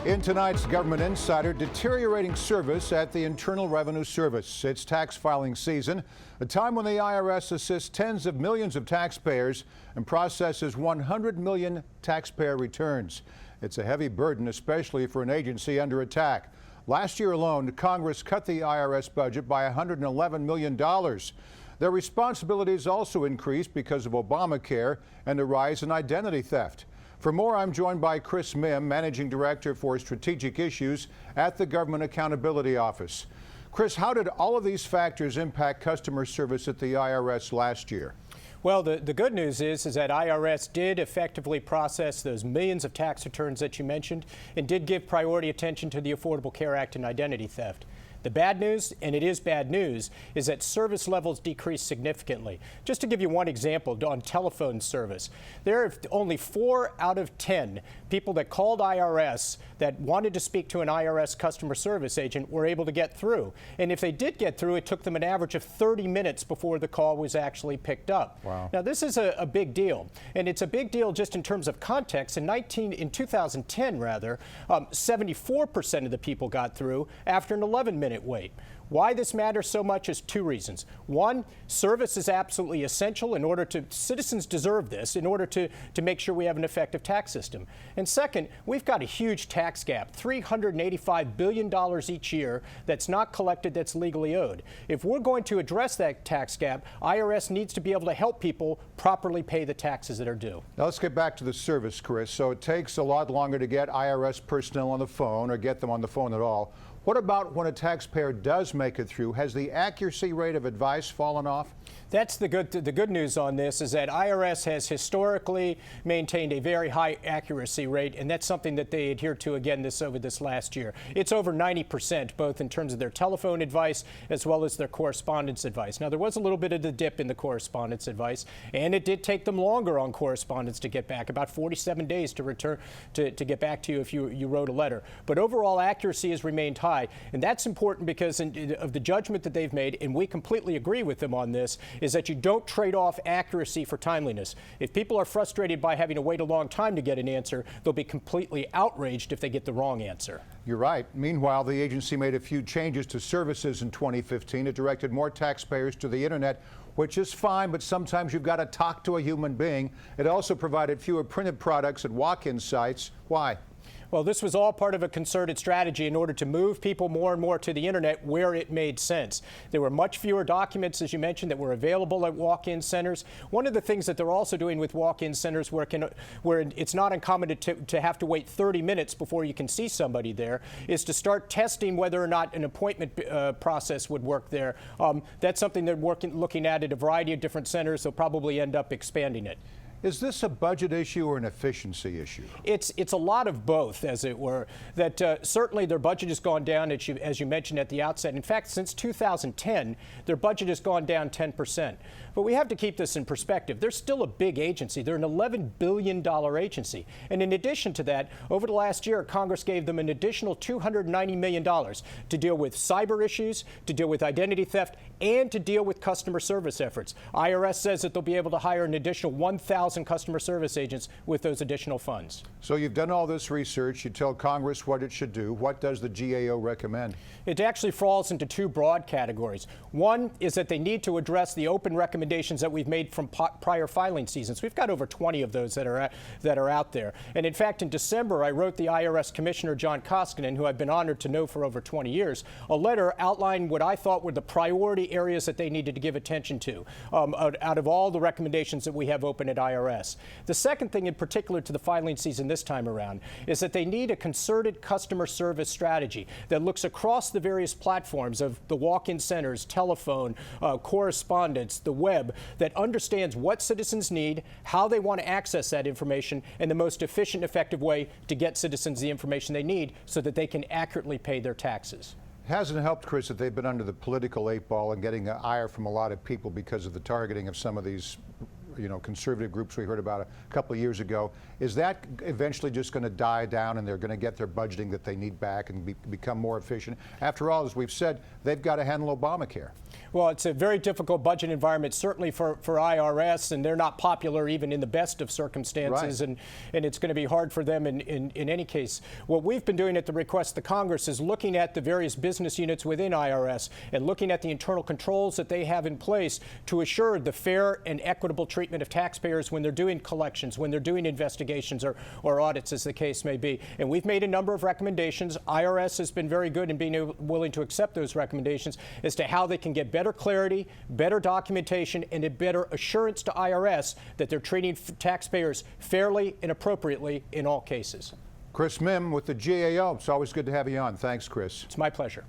In tonight's Government Insider, deteriorating service at the Internal Revenue Service. It's tax filing season, a time when the IRS assists tens of millions of taxpayers and processes 100 million taxpayer returns. It's a heavy burden, especially for an agency under attack. Last year alone, Congress cut the IRS budget by $111 million. Their responsibilities also increased because of Obamacare and the rise in identity theft. For more, I'm joined by Chris Mihm, Managing Director for Strategic Issues at the Government Accountability Office. Chris, how did all of these factors impact customer service at the IRS last year? Well, the good news is that IRS did effectively process those millions of tax returns that you mentioned and did give priority attention to the Affordable Care Act and identity theft. The bad news, and it is bad news, is that service levels decreased significantly. Just to give you one example, on telephone service, there are only 4 out of 10 people that called IRS that wanted to speak to an IRS customer service agent were able to get through. And if they did get through, it took them an average of 30 minutes before the call was actually picked up. Wow. Now, this is a big deal, and it's a big deal just in terms of context. In 2010, 74% of the people got through after an 11-minute wait. Why this matters so much is 2 reasons. One, service is absolutely essential in order to, citizens deserve this in order to make sure we have an effective tax system. And second, we've got a huge tax gap, $385 billion each year that's not collected, that's legally owed. If we're going to address that tax gap, IRS needs to be able to help people properly pay the taxes that are due. Now let's get back to the service, Chris. So it takes a lot longer to get IRS personnel on the phone or get them on the phone at all. What about when a taxpayer does make it through? Has the accuracy rate of advice fallen off? That's the good news on this is that IRS has historically maintained a very high accuracy rate, and that's something that they adhered to again over this last year. It's over 90%, both in terms of their telephone advice as well as their correspondence advice. Now, there was a little bit of the dip in the correspondence advice, and it did take them longer on correspondence to get back, about 47 days to return to get back to you if you wrote a letter. But overall accuracy has remained high, and that's important because of the judgment that they've made, and we completely agree with them on this, is that you don't trade off accuracy for timeliness. If people are frustrated by having to wait a long time to get an answer, they'll be completely outraged if they get the wrong answer. You're right. Meanwhile, the agency made a few changes to services in 2015. It directed more taxpayers to the internet, which is fine, but sometimes you've got to talk to a human being. It also provided fewer printed products at walk-in sites. Why? Well, this was all part of a concerted strategy in order to move people more and more to the internet where it made sense. There were much fewer documents, as you mentioned, that were available at walk-in centers. One of the things that they're also doing with walk-in centers where it's not uncommon to have to wait 30 minutes before you can see somebody there is to start testing whether or not an appointment process would work there. That's something they're looking at a variety of different centers. They'll probably end up expanding it. Is this a budget issue or an efficiency issue? It's a lot of both, as it were. That certainly their budget has gone down, as you mentioned at the outset. In fact, since 2010, their budget has gone down 10%. But we have to keep this in perspective. They're still a big agency. They're an $11 billion agency. And in addition to that, over the last year, Congress gave them an additional $290 million to deal with cyber issues, to deal with identity theft, and to deal with customer service efforts. IRS says that they'll be able to hire an additional 1,000 customer service agents with those additional funds. So you've done all this research. You tell Congress what it should do. What does the GAO recommend? It actually falls into 2 broad categories. One is that they need to address the open recommendations that we've made from prior filing seasons. We've got over 20 of those that are out there. And in fact, in December, I wrote the IRS Commissioner, John Koskinen, who I've been honored to know for over 20 years, a letter outlining what I thought were the priority areas that they needed to give attention to out of all the recommendations that we have open at IRS. The second thing in particular to the filing season this time around is that they need a concerted customer service strategy that looks across the various platforms of the walk-in centers, telephone, correspondence, the web, that understands what citizens need, how they want to access that information, and the most efficient, effective way to get citizens the information they need so that they can accurately pay their taxes. It hasn't helped, Chris, that they've been under the political 8 ball and getting ire from a lot of people because of the targeting of some of these conservative groups we heard about a couple of years ago. Is that eventually just going to die down and they're going to get their budgeting that they need back and become more efficient? After all, as we've said, they've got to handle Obamacare. Well, it's a very difficult budget environment, certainly for IRS, and they're not popular even in the best of circumstances, right. and it's going to be hard for them in any case. What we've been doing at the request of the Congress is looking at the various business units within IRS and looking at the internal controls that they have in place to assure the fair and equitable treatment of taxpayers when they're doing collections, when they're doing investigations or audits, as the case may be. And we've made a number of recommendations. IRS has been very good in being willing to accept those recommendations as to how they can get better clarity, better documentation, and a better assurance to IRS that they're treating taxpayers fairly and appropriately in all cases. Chris Mihm with the GAO. It's always good to have you on. Thanks, Chris. It's my pleasure.